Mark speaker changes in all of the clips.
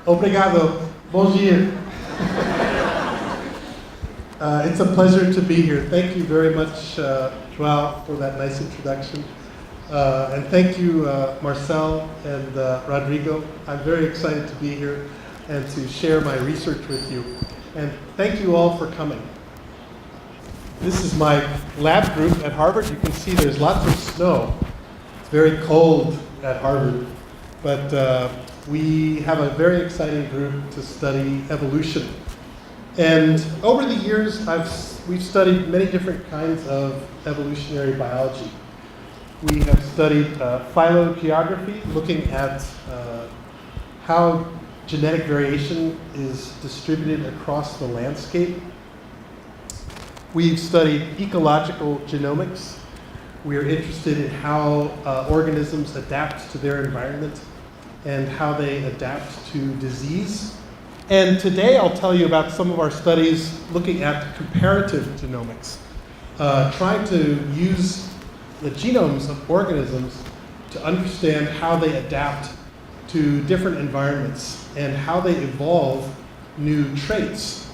Speaker 1: Obrigado. Bom dia. It's a pleasure to be here. Thank you very much, Joao, for that nice introduction. And thank you, Marcel and Rodrigo. I'm very excited to be here and to share my research with you. And thank you all for coming. This is my lab group at Harvard. You can see there's lots of snow. It's very cold at Harvard. But we have a very exciting group to study evolution. And over the years, we've studied many different kinds of evolutionary biology. We have studied phylogeography, looking at how genetic variation is distributed across the landscape. We've studied ecological genomics. We are interested in how organisms adapt to their environment and how they adapt to disease. And today I'll tell you about some of our studies looking at comparative genomics, trying to use the genomes of organisms to understand how they adapt to different environments and how they evolve new traits.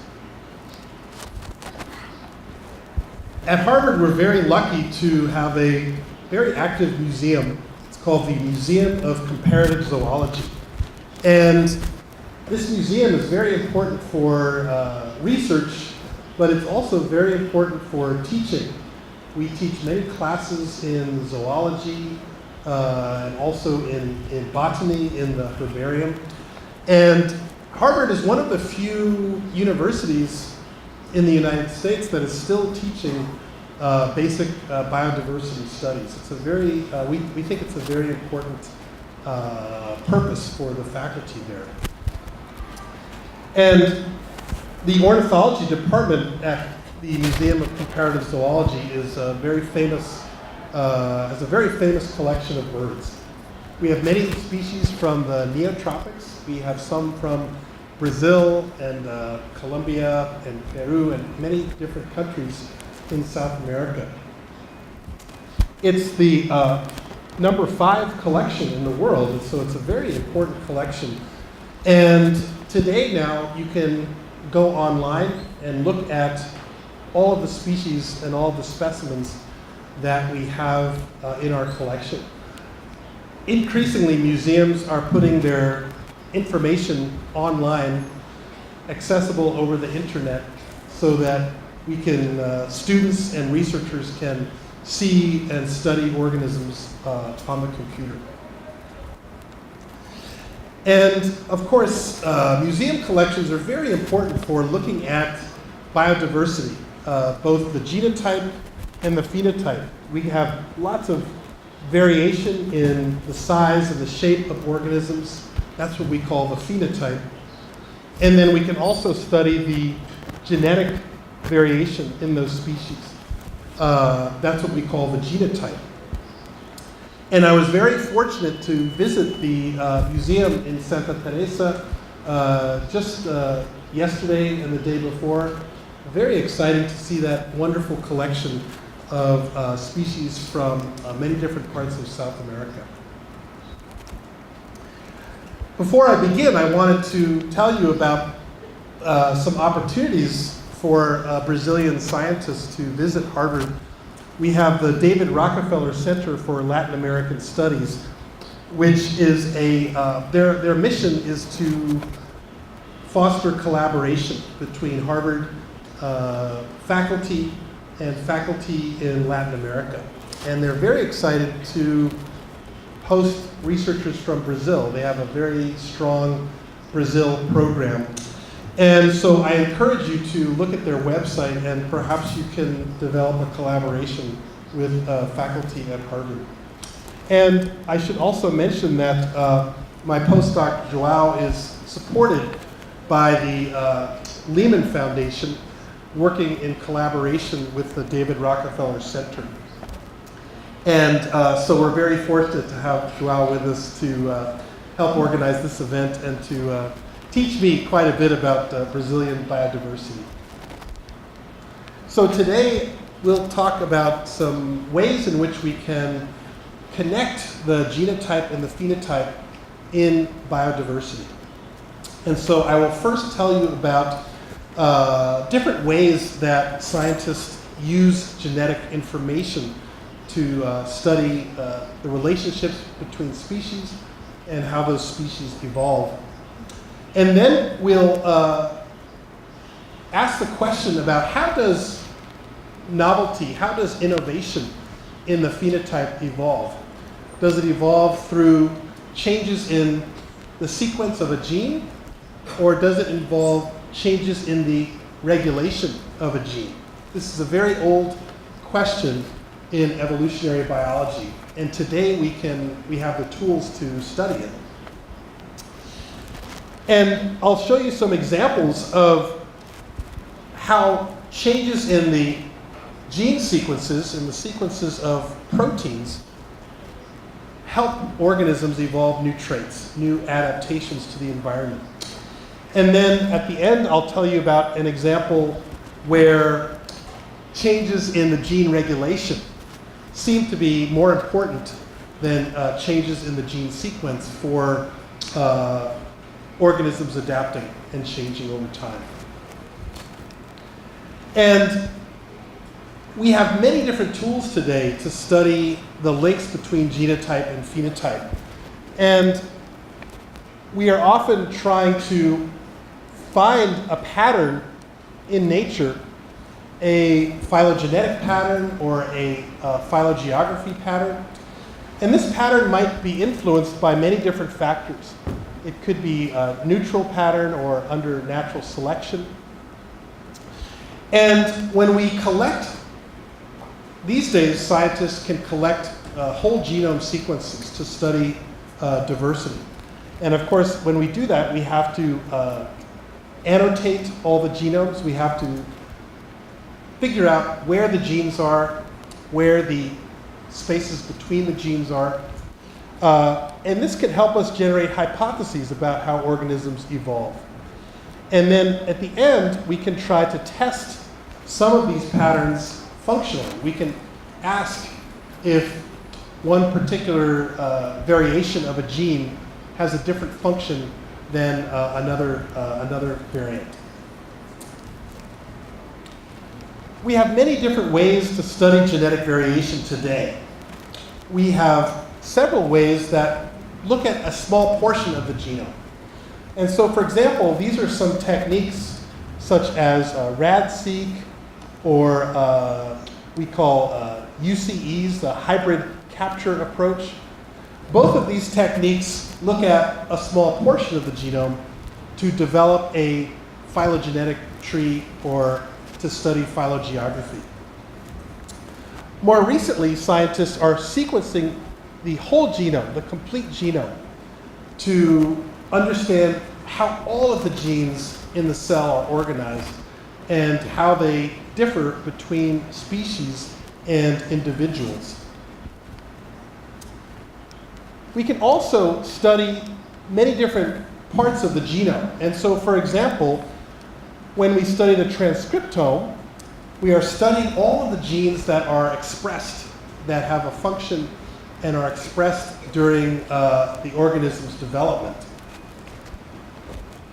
Speaker 1: At Harvard, we're very lucky to have a very active museum. It's called the Museum of Comparative Zoology. And this museum is very important for research, but it's also very important for teaching. We teach many classes in zoology and also in botany in the herbarium. And Harvard is one of the few universities in the United States that is still teaching basic biodiversity studies. It's a very, we think it's a very important purpose for the faculty there. And the ornithology department at the Museum of Comparative Zoology is very famous, has a very famous collection of birds. We have many species from the neotropics. We have some from Brazil and Colombia and Peru and many different countries in South America. It's the number 5 collection in the world, and so it's a very important collection. And today now you can go online and look at all of the species and all of the specimens that we have in our collection. Increasingly, museums are putting their information online, accessible over the internet, so that we can, students and researchers can see and study organisms on the computer. And of course, museum collections are very important for looking at biodiversity, both the genotype and the phenotype. We have lots of variation in the size and the shape of organisms. That's what we call the phenotype. And then we can also study the genetic variation in those species. That's what we call the genotype. And I was very fortunate to visit the museum in Santa Teresa just yesterday and the day before. Very exciting to see that wonderful collection of species from many different parts of South America. Before I begin, I wanted to tell you about some opportunities for Brazilian scientists to visit Harvard. We have the David Rockefeller Center for Latin American Studies, which is their mission is to foster collaboration between Harvard faculty and faculty in Latin America. And they're very excited to host researchers from Brazil. They have a very strong Brazil program. And so I encourage you to look at their website, and perhaps you can develop a collaboration with faculty at Harvard. And I should also mention that my postdoc, Joao, is supported by the Lehman Foundation, working in collaboration with the David Rockefeller Center. And so we're very fortunate to have Joao with us to help organize this event and to teach me quite a bit about Brazilian biodiversity. So today we'll talk about some ways in which we can connect the genotype and the phenotype in biodiversity. And so I will first tell you about different ways that scientists use genetic information to study the relationships between species and how those species evolve. And then we'll ask the question about how does novelty, how does innovation in the phenotype evolve? Does it evolve through changes in the sequence of a gene, or does it involve changes in the regulation of a gene? This is a very old question in evolutionary biology, and today we have the tools to study it. And I'll show you some examples of how changes in the gene sequences, in the sequences of proteins, help organisms evolve new traits, new adaptations to the environment. And then at the end, I'll tell you about an example where changes in the gene regulation seem to be more important than changes in the gene sequence for organisms adapting and changing over time. And we have many different tools today to study the links between genotype and phenotype. And we are often trying to find a pattern in nature, a phylogenetic pattern or a phylogeography pattern. And this pattern might be influenced by many different factors. It could be a neutral pattern or under natural selection. And when we collect, these days scientists can collect whole genome sequences to study diversity. And of course, when we do that, we have to annotate all the genomes. We have to figure out where the genes are, where the spaces between the genes are. And this can help us generate hypotheses about how organisms evolve. And then at the end, we can try to test some of these patterns functionally. We can ask if one particular variation of a gene has a different function than another variant. We have many different ways to study genetic variation today. We have several ways that look at a small portion of the genome. And so, for example, these are some techniques such as RAD-seq, or we call UCEs, the hybrid capture approach. Both of these techniques look at a small portion of the genome to develop a phylogenetic tree or to study phylogeography. More recently, scientists are sequencing the whole genome, the complete genome, to understand how all of the genes in the cell are organized and how they differ between species and individuals. We can also study many different parts of the genome. And so, for example, when we study the transcriptome, we are studying all of the genes that are expressed, that have a function and are expressed during the organism's development.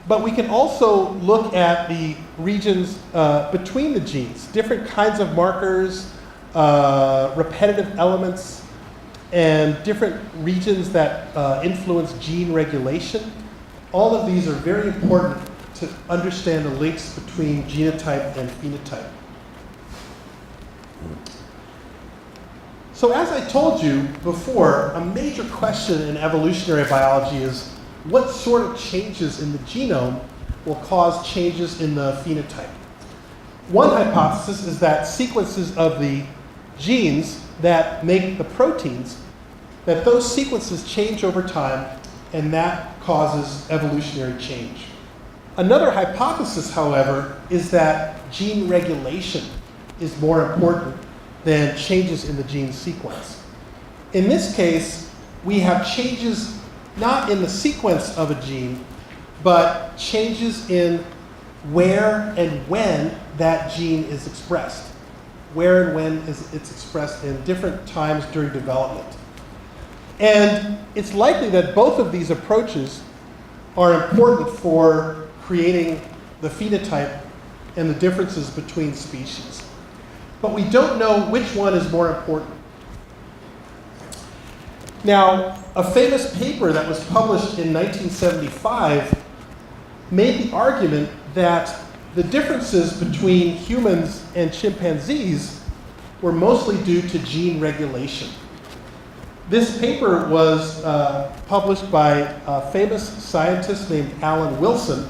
Speaker 1: But we can also look at the regions between the genes, different kinds of markers, repetitive elements, and different regions that influence gene regulation. All of these are very important to understand the links between genotype and phenotype. So as I told you before, a major question in evolutionary biology is what sort of changes in the genome will cause changes in the phenotype? One hypothesis is that sequences of the genes that make the proteins, that those sequences change over time, and that causes evolutionary change. Another hypothesis, however, is that gene regulation is more important than changes in the gene sequence. In this case, we have changes not in the sequence of a gene, but changes in where and when that gene is expressed. Where and when it's expressed in different times during development. And it's likely that both of these approaches are important for creating the phenotype and the differences between species. But we don't know which one is more important. Now, a famous paper that was published in 1975 made the argument that the differences between humans and chimpanzees were mostly due to gene regulation. This paper was published by a famous scientist named Alan Wilson.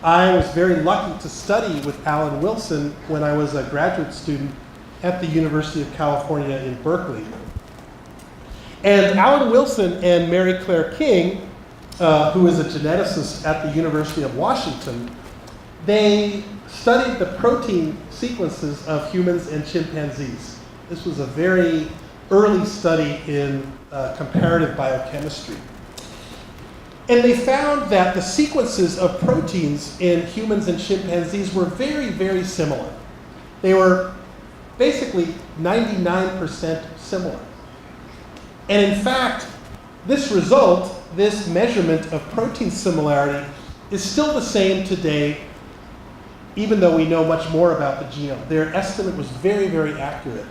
Speaker 1: I was very lucky to study with Alan Wilson when I was a graduate student at the University of California in Berkeley. And Alan Wilson and Mary Claire King, who is a geneticist at the University of Washington, they studied the protein sequences of humans and chimpanzees. This was a very early study in comparative biochemistry. And they found that the sequences of proteins in humans and chimpanzees were very, very similar. They were basically 99% similar. And in fact, this result, this measurement of protein similarity, is still the same today, even though we know much more about the genome. Their estimate was very, very accurate.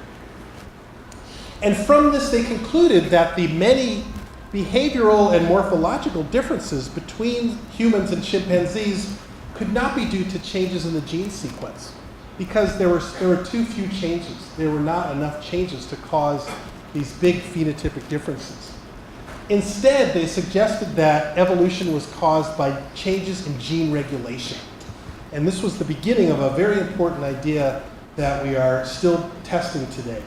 Speaker 1: And from this, they concluded that the many behavioral and morphological differences between humans and chimpanzees could not be due to changes in the gene sequence, because there were too few changes. There were not enough changes to cause these big phenotypic differences. Instead, they suggested that evolution was caused by changes in gene regulation. And this was the beginning of a very important idea that we are still testing today.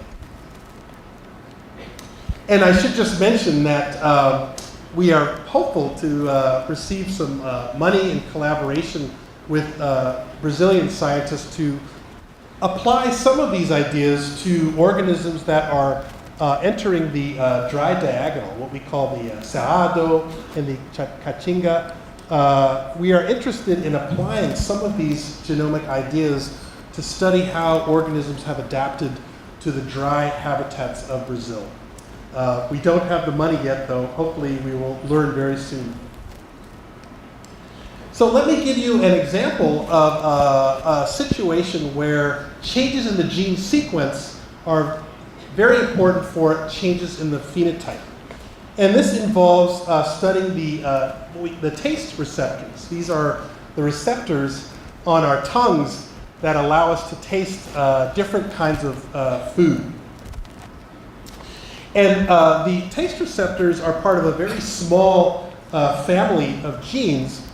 Speaker 1: And I should just mention that we are hopeful to receive some money in collaboration with Brazilian scientists to apply some of these ideas to organisms that are entering the dry diagonal, what we call the Cerrado and the Caatinga. We are interested in applying some of these genomic ideas to study how organisms have adapted to the dry habitats of Brazil. We don't have the money yet, though. Hopefully we will learn very soon. So let me give you an example of a situation where changes in the gene sequence are very important for changes in the phenotype. And this involves studying the taste receptors. These are the receptors on our tongues that allow us to taste different kinds of food. And the taste receptors are part of a very small family of genes.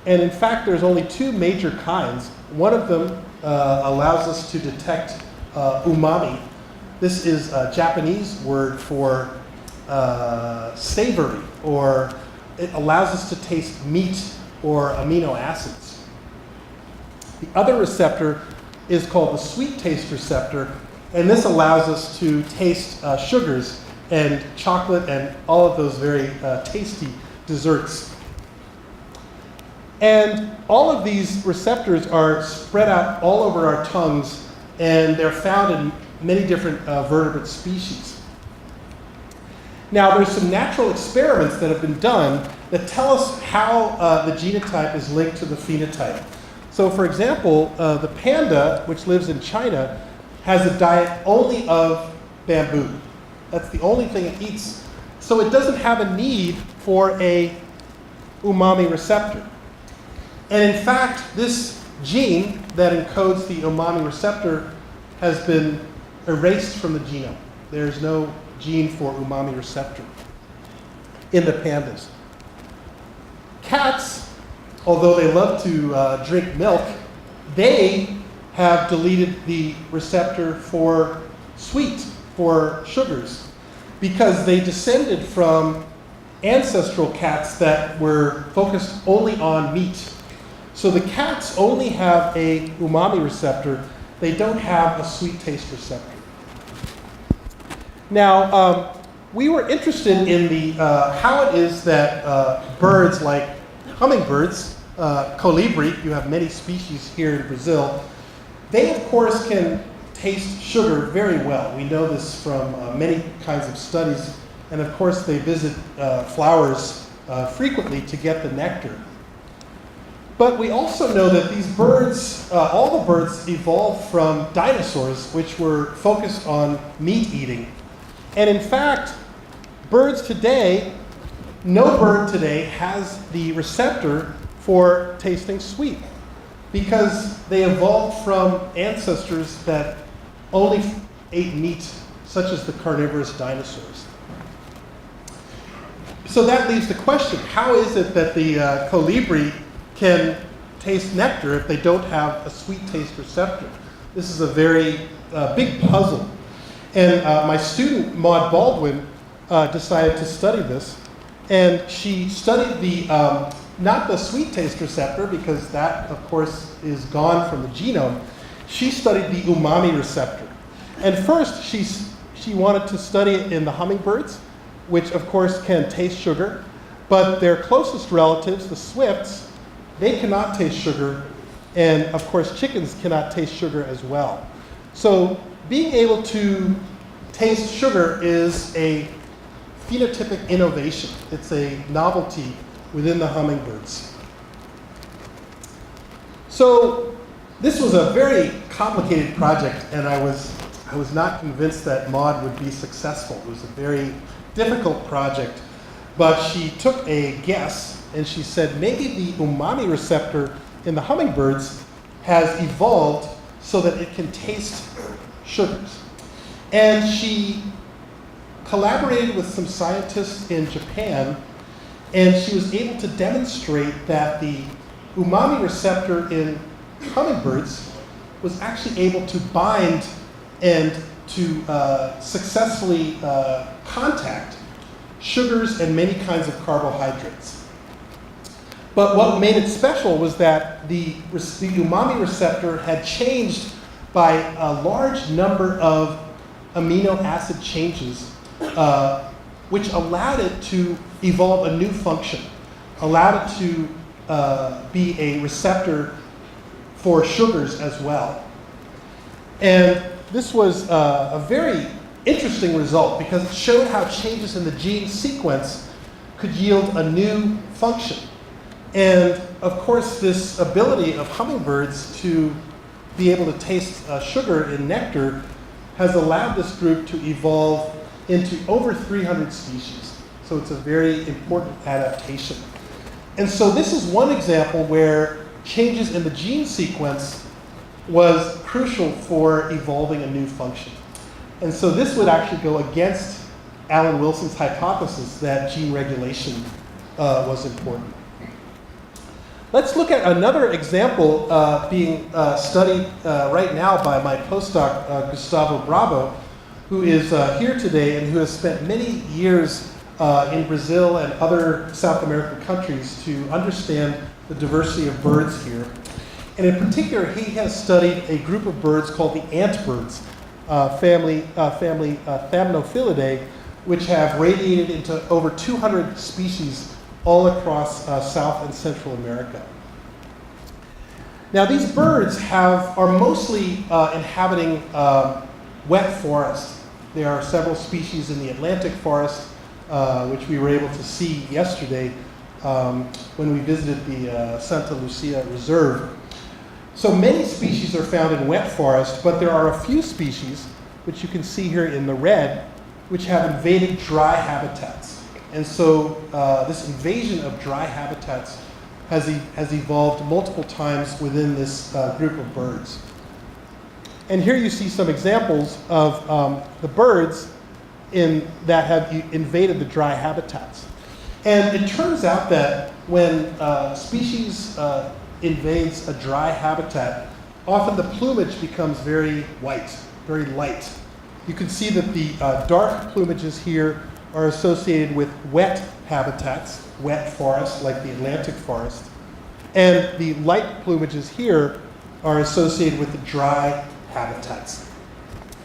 Speaker 1: And in fact, there's only two major kinds. One of them allows us to detect umami. This is a Japanese word for savory, or it allows us to taste meat or amino acids. The other receptor is called the sweet taste receptor, and this allows us to taste sugars and chocolate and all of those very tasty desserts. And all of these receptors are spread out all over our tongues, and they're found in many different vertebrate species. Now, there's some natural experiments that have been done that tell us how the genotype is linked to the phenotype. So, for example, the panda, which lives in China, has a diet only of bamboo. That's the only thing it eats. So it doesn't have a need for a umami receptor. And in fact, this gene that encodes the umami receptor has been erased from the genome. There's no gene for umami receptor in the pandas. Cats, although they love to drink milk, they have deleted the receptor for sweet, for sugars, because they descended from ancestral cats that were focused only on meat. So the cats only have a umami receptor. They don't have a sweet taste receptor. Now, we were interested in the how it is that birds like hummingbirds, colibri, you have many species here in Brazil, they of course can taste sugar very well. We know this from many kinds of studies. And of course they visit flowers frequently to get the nectar. But we also know that these birds, all the birds evolved from dinosaurs, which were focused on meat eating. And in fact, birds today, no bird today has the receptor for tasting sweet, because they evolved from ancestors that only ate meat, such as the carnivorous dinosaurs. So that leaves the question, how is it that the colibri can taste nectar if they don't have a sweet taste receptor? This is a very big puzzle. And my student, Maud Baldwin, decided to study this. And she studied the, not the sweet taste receptor, because that, of course, is gone from the genome. She studied the umami receptor. And first, she wanted to study it in the hummingbirds, which, of course, can taste sugar. But their closest relatives, the swifts, they cannot taste sugar, and of course chickens cannot taste sugar as well. So being able to taste sugar is a phenotypic innovation. It's a novelty within the hummingbirds. So this was a very complicated project, and I was not convinced that Maud would be successful. It was a very difficult project, but she took a guess. And she said maybe the umami receptor in the hummingbirds has evolved so that it can taste sugars. And she collaborated with some scientists in Japan, and she was able to demonstrate that the umami receptor in hummingbirds was actually able to bind and to successfully contact sugars and many kinds of carbohydrates. But what made it special was that the umami receptor had changed by a large number of amino acid changes, which allowed it to evolve a new function, allowed it to be a receptor for sugars as well. And this was a very interesting result, because it showed how changes in the gene sequence could yield a new function. And of course, this ability of hummingbirds to be able to taste sugar in nectar has allowed this group to evolve into over 300 species. So it's a very important adaptation. And so this is one example where changes in the gene sequence was crucial for evolving a new function. And so this would actually go against Alan Wilson's hypothesis that gene regulation was important. Let's look at another example being studied right now by my postdoc, Gustavo Bravo, who is here today and who has spent many years in Brazil and other South American countries to understand the diversity of birds here. And in particular, he has studied a group of birds called the antbirds, family Thamnophilidae, which have radiated into over 200 species all across South and Central America. Now these birds are mostly inhabiting wet forest. There are several species in the Atlantic forest, which we were able to see yesterday when we visited the Santa Lucia Reserve. So many species are found in wet forest, but there are a few species, which you can see here in the red, which have invaded dry habitats. And so this invasion of dry habitats has evolved multiple times within this group of birds. And here you see some examples of the birds that have invaded the dry habitats. And it turns out that when species invades a dry habitat, often the plumage becomes very white, very light. You can see that the dark plumages here are associated with wet habitats, wet forests like the Atlantic forest. And the light plumages here are associated with the dry habitats.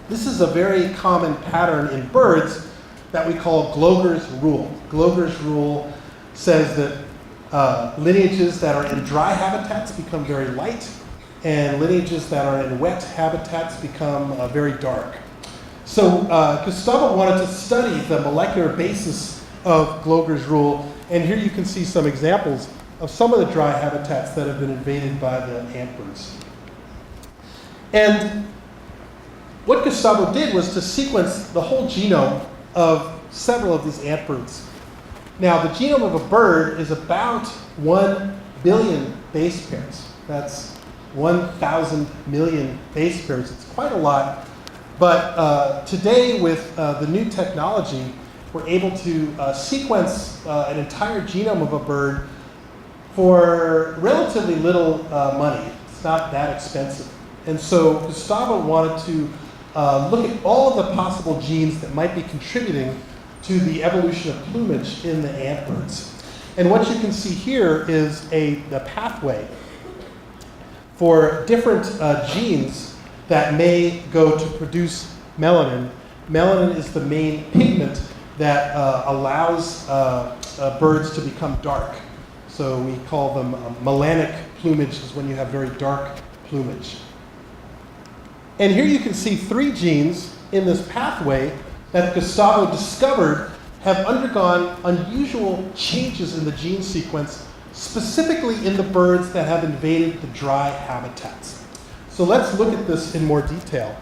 Speaker 1: This is a very common pattern in birds that we call Gloger's rule. Gloger's rule says that lineages that are in dry habitats become very light, and lineages that are in wet habitats become very dark. So Gustavo wanted to study the molecular basis of Gloger's rule. And here you can see some examples of some of the dry habitats that have been invaded by the antbirds. And what Gustavo did was to sequence the whole genome of several of these antbirds. Now, the genome of a bird is about 1 billion base pairs. That's 1,000 million base pairs. It's quite a lot. But today, with the new technology, we're able to sequence an entire genome of a bird for relatively little money. It's not that expensive. And so Gustavo wanted to look at all of the possible genes that might be contributing to the evolution of plumage in the antbirds. And what you can see here is the pathway for different genes that may go to produce melanin. Melanin is the main pigment that allows birds to become dark. So we call them melanic plumage, is when you have very dark plumage. And here you can see 3 genes in this pathway that Gustavo discovered have undergone unusual changes in the gene sequence, specifically in the birds that have invaded the dry habitats. So let's look at this in more detail.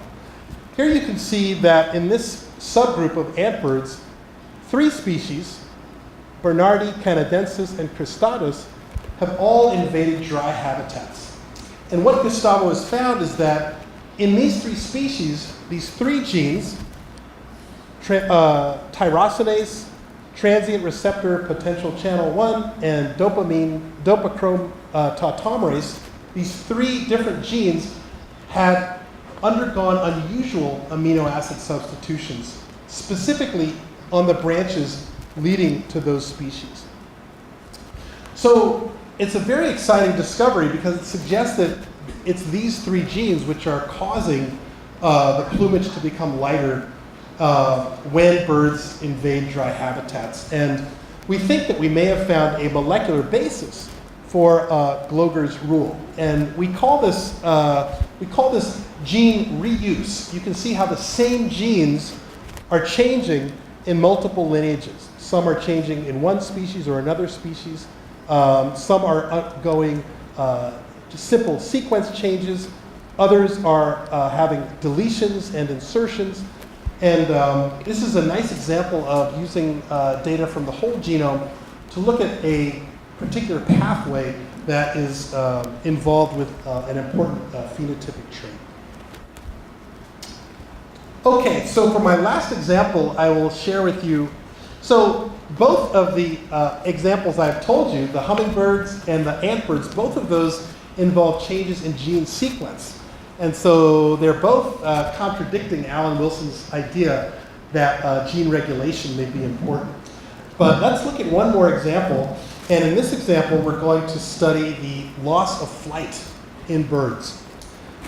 Speaker 1: Here you can see that in this subgroup of antbirds, 3 species, Bernardi, canadensis, and cristatus, have all invaded dry habitats. And what Gustavo has found is that in these 3 species, these 3 genes, tyrosinase, transient receptor potential channel 1, and dopachrome tautomerase, these 3 different genes had undergone unusual amino acid substitutions, specifically on the branches leading to those species. So it's a very exciting discovery because it suggests that it's these 3 genes which are causing the plumage to become lighter when birds invade dry habitats. And we think that we may have found a molecular basis for Gloger's rule. And we call this gene reuse. You can see how the same genes are changing in multiple lineages. Some are changing in one species or another species. Some are undergoing just simple sequence changes. Others are having deletions and insertions. And this is a nice example of using data from the whole genome to look at a particular pathway that is involved with an important phenotypic trait. Okay, so for my last example, I will share with you. So both of the examples I've told you, the hummingbirds and the antbirds, both of those involve changes in gene sequence. And so they're both contradicting Alan Wilson's idea that gene regulation may be important. But let's look at one more example. And in this example, we're going to study the loss of flight in birds.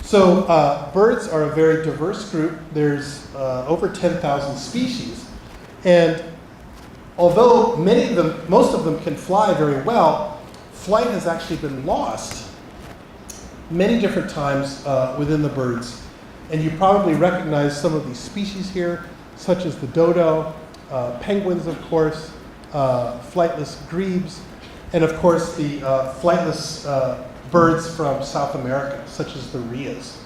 Speaker 1: So birds are a very diverse group. There's over 10,000 species. And although most of them can fly very well, flight has actually been lost many different times within the birds. And you probably recognize some of these species here, such as the dodo, penguins, of course, flightless grebes, and of course the flightless birds from South America, such as the rheas.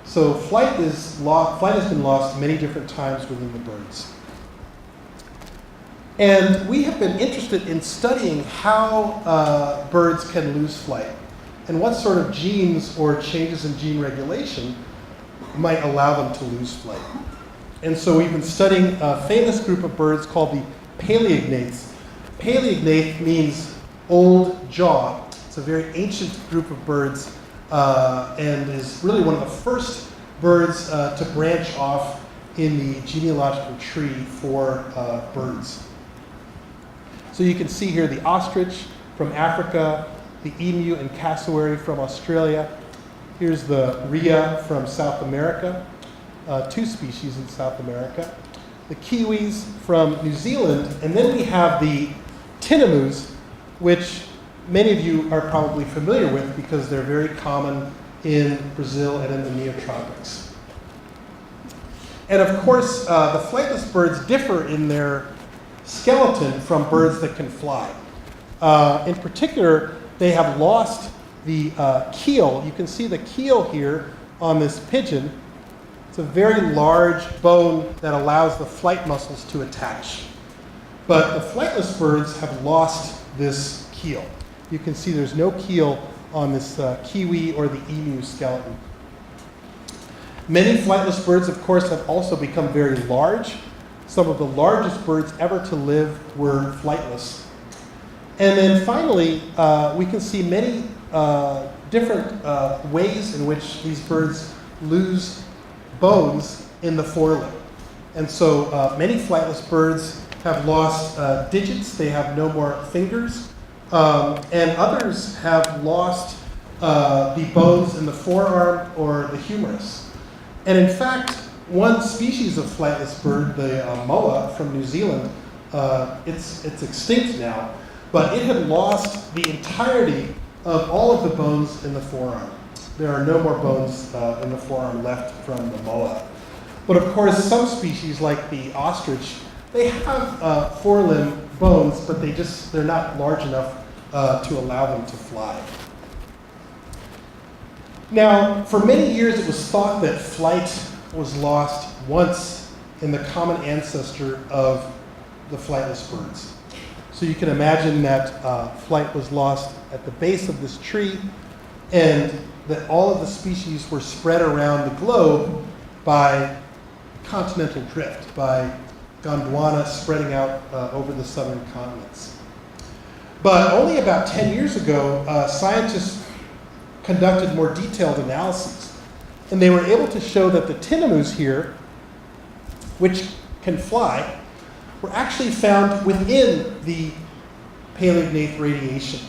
Speaker 1: So flight has been lost many different times within the birds. And we have been interested in studying how birds can lose flight and what sort of genes or changes in gene regulation might allow them to lose flight. And so we've been studying a famous group of birds called the paleognaths. Paleognathe means old jaw. It's a very ancient group of birds and is really one of the first birds to branch off in the genealogical tree for birds. So you can see here the ostrich from Africa, the emu and cassowary from Australia. Here's the rhea from South America, 2 species in South America. The kiwis from New Zealand, and then we have the tinamous, which many of you are probably familiar with because they're very common in Brazil and in the neotropics. And of course, the flightless birds differ in their skeleton from birds that can fly. In particular, they have lost the keel. You can see the keel here on this pigeon. It's a very large bone that allows the flight muscles to attach. But the flightless birds have lost this keel. You can see there's no keel on this kiwi or the emu skeleton. Many flightless birds, of course, have also become very large. Some of the largest birds ever to live were flightless. And then finally, we can see many different ways in which these birds lose bones in the forelimb. And so many flightless birds have lost digits. They have no more fingers. And others have lost the bones in the forearm or the humerus. And in fact, one species of flightless bird, the moa from New Zealand, it's extinct now, but it had lost the entirety of all of the bones in the forearm. There are no more bones in the forearm left from the moa. But of course, some species like the ostrich, they have forelimb bones, but they're not large enough to allow them to fly. Now, for many years, it was thought that flight was lost once in the common ancestor of the flightless birds. So you can imagine that flight was lost at the base of this tree, and that all of the species were spread around the globe by continental drift, by Gondwana spreading out over the southern continents. But only about 10 years ago, scientists conducted more detailed analyses, and they were able to show that the tinamous here, which can fly, were actually found within the paleognathe radiation.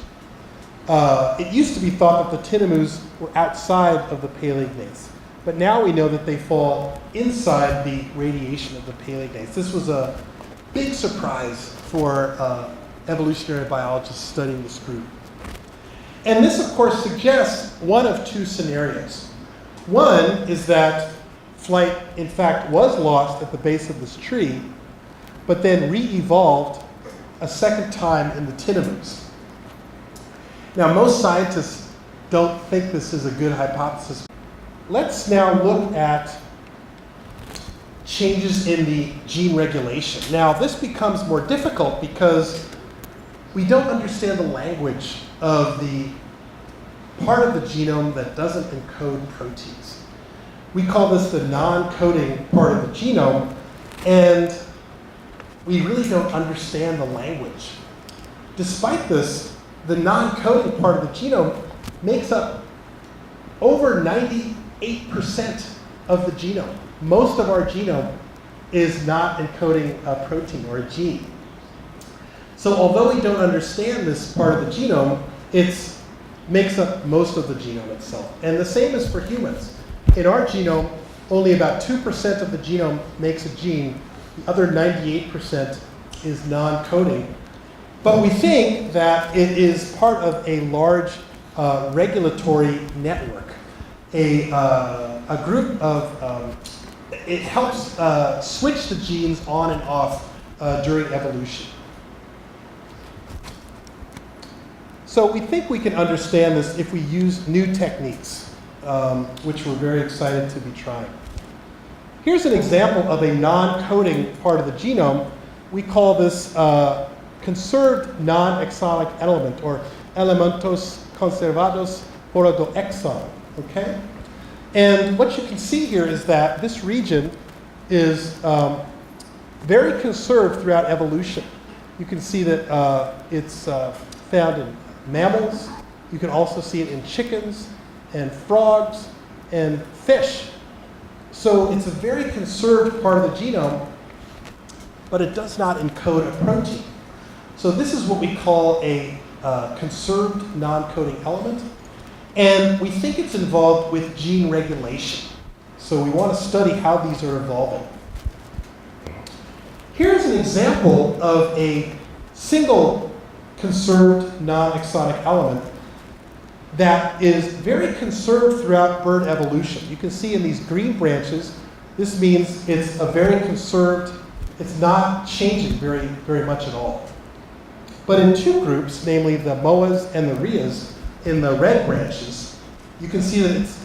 Speaker 1: It used to be thought that the tinamous were outside of the paleognathes, but now we know that they fall inside the radiation of the paleognathes. This was a big surprise for evolutionary biologists studying this group. And this, of course, suggests one of two scenarios. One is that flight, in fact, was lost at the base of this tree, but then re-evolved a second time in the tinamous. Now, most scientists don't think this is a good hypothesis. Let's now look at changes in the gene regulation. Now, this becomes more difficult because we don't understand the language of the part of the genome that doesn't encode proteins. We call this the non-coding part of the genome, and we really don't understand the language. Despite this, the non-coding part of the genome makes up over 98% of the genome. Most of our genome is not encoding a protein or a gene. So although we don't understand this part of the genome, it makes up most of the genome itself. And the same is for humans. In our genome, only about 2% of the genome makes a gene. The other 98% is non-coding. But we think that it is part of a large regulatory network, a group of, it helps switch the genes on and off during evolution. So we think we can understand this if we use new techniques, which we're very excited to be trying. Here's an example of a non-coding part of the genome. We call this conserved non-exonic element, or elementos conservados fora do exon, okay? And what you can see here is that this region is very conserved throughout evolution. You can see that it's found in mammals. You can also see it in chickens and frogs and fish. So it's a very conserved part of the genome, but it does not encode a protein. So this is what we call a conserved non-coding element. And we think it's involved with gene regulation. So we want to study how these are evolving. Here's an example of a single conserved non-exonic element that is very conserved throughout bird evolution. You can see in these green branches, this means it's a very conserved it's not changing very much at all. But in two groups, namely the MOAs and the RIAs, in the red branches, you can see that it's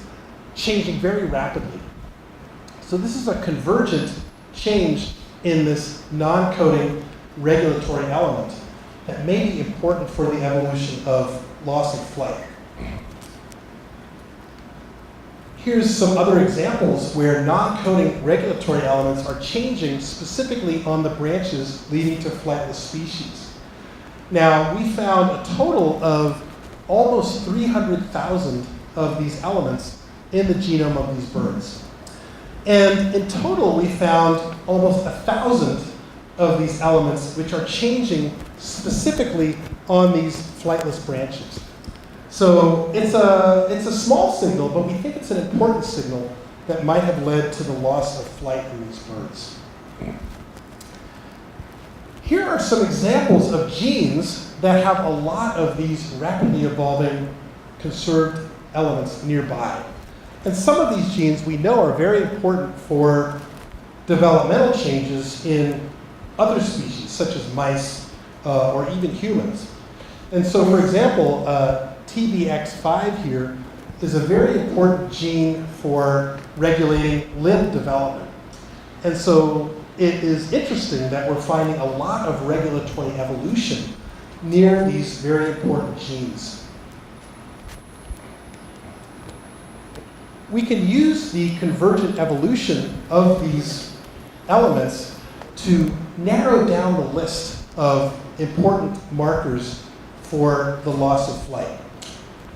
Speaker 1: changing very rapidly. So this is a convergent change in this non-coding regulatory element that may be important for the evolution of loss of flight. Here's some other examples where non-coding regulatory elements are changing specifically on the branches leading to flightless species. Now, we found a total of almost 300,000 of these elements in the genome of these birds. And in total, we found almost 1,000 of these elements which are changing specifically on these flightless branches. So it's a small signal, but we think it's an important signal that might have led to the loss of flight in these birds. Here are some examples of genes that have a lot of these rapidly evolving conserved elements nearby. And some of these genes we know are very important for developmental changes in other species, such as mice or even humans. And so, for example, TBX5 here is a very important gene for regulating limb development. And so it is interesting that we're finding a lot of regulatory evolution near these very important genes. We can use the convergent evolution of these elements to narrow down the list of important markers for the loss of flight.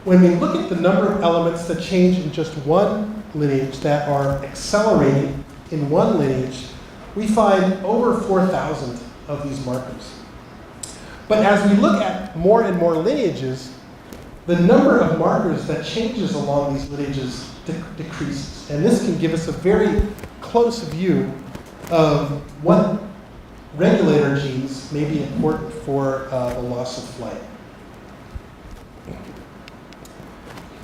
Speaker 1: When we look at the number of elements that change in just one lineage that are accelerating in one lineage, we find over 4,000 of these markers. But as we look at more and more lineages, the number of markers that changes along these lineages decreases. And this can give us a very close view of what regulator genes may be important for the loss of flight.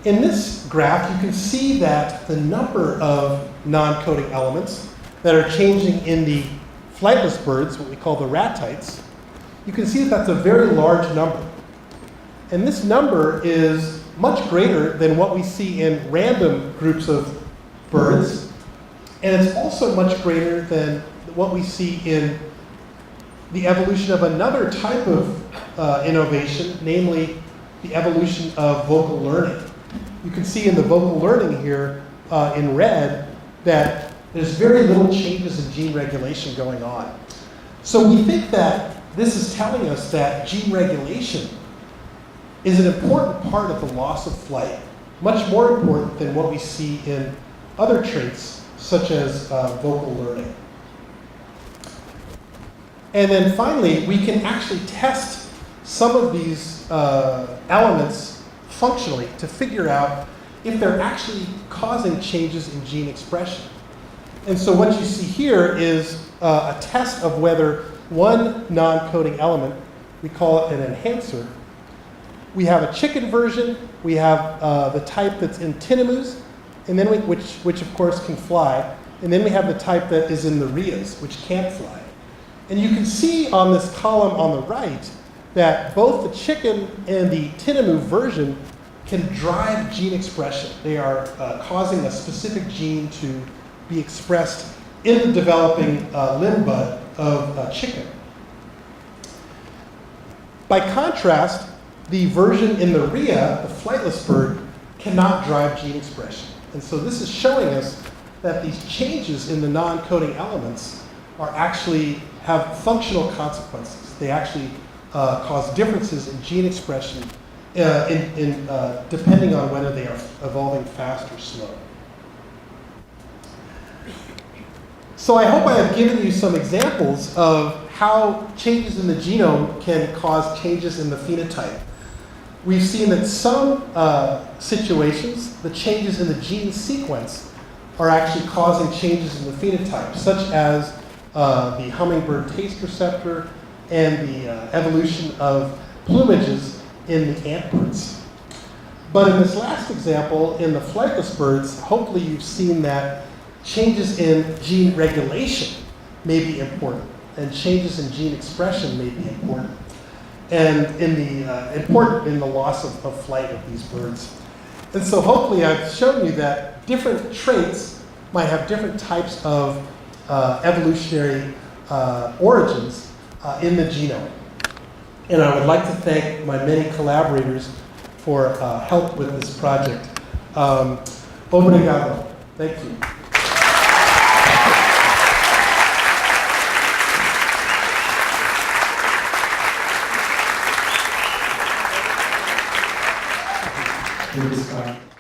Speaker 1: In this graph, you can see that the number of non-coding elements that are changing in the flightless birds, what we call the ratites, you can see that that's a very large number. And this number is much greater than what we see in random groups of birds. And it's also much greater than what we see in the evolution of another type of innovation, namely the evolution of vocal learning. You can see in the vocal learning here in red that there's very little changes in gene regulation going on. So we think that this is telling us that gene regulation is an important part of the loss of flight, much more important than what we see in other traits, such as vocal learning. And then finally, we can actually test some of these elements functionally to figure out if they're actually causing changes in gene expression. And so what you see here is a test of whether one non-coding element, we call it an enhancer. We have a chicken version, we have the type that's in tinamous, and then which of course can fly, and then we have the type that is in the RIAs, which can't fly. And you can see on this column on the right that both the chicken and the tinamous version can drive gene expression. They are causing a specific gene to be expressed in the developing limb bud of chicken. By contrast, the version in the RIA, the flightless bird, cannot drive gene expression. And so this is showing us that these changes in the non-coding elements are actually have functional consequences. They actually cause differences in gene expression depending on whether they are evolving fast or slow. So I hope I have given you some examples of how changes in the genome can cause changes in the phenotype. We've seen that some situations, the changes in the gene sequence are actually causing changes in the phenotype, such as the hummingbird taste receptor and the evolution of plumages in the antbirds. But in this last example, in the flightless birds, hopefully you've seen that changes in gene regulation may be important. and changes in gene expression may be important, and important in the loss of flight of these birds. And so hopefully I've shown you that different traits might have different types of evolutionary origins in the genome. And I would like to thank my many collaborators for help with this project. Obrigado. Thank you. Drº Scott.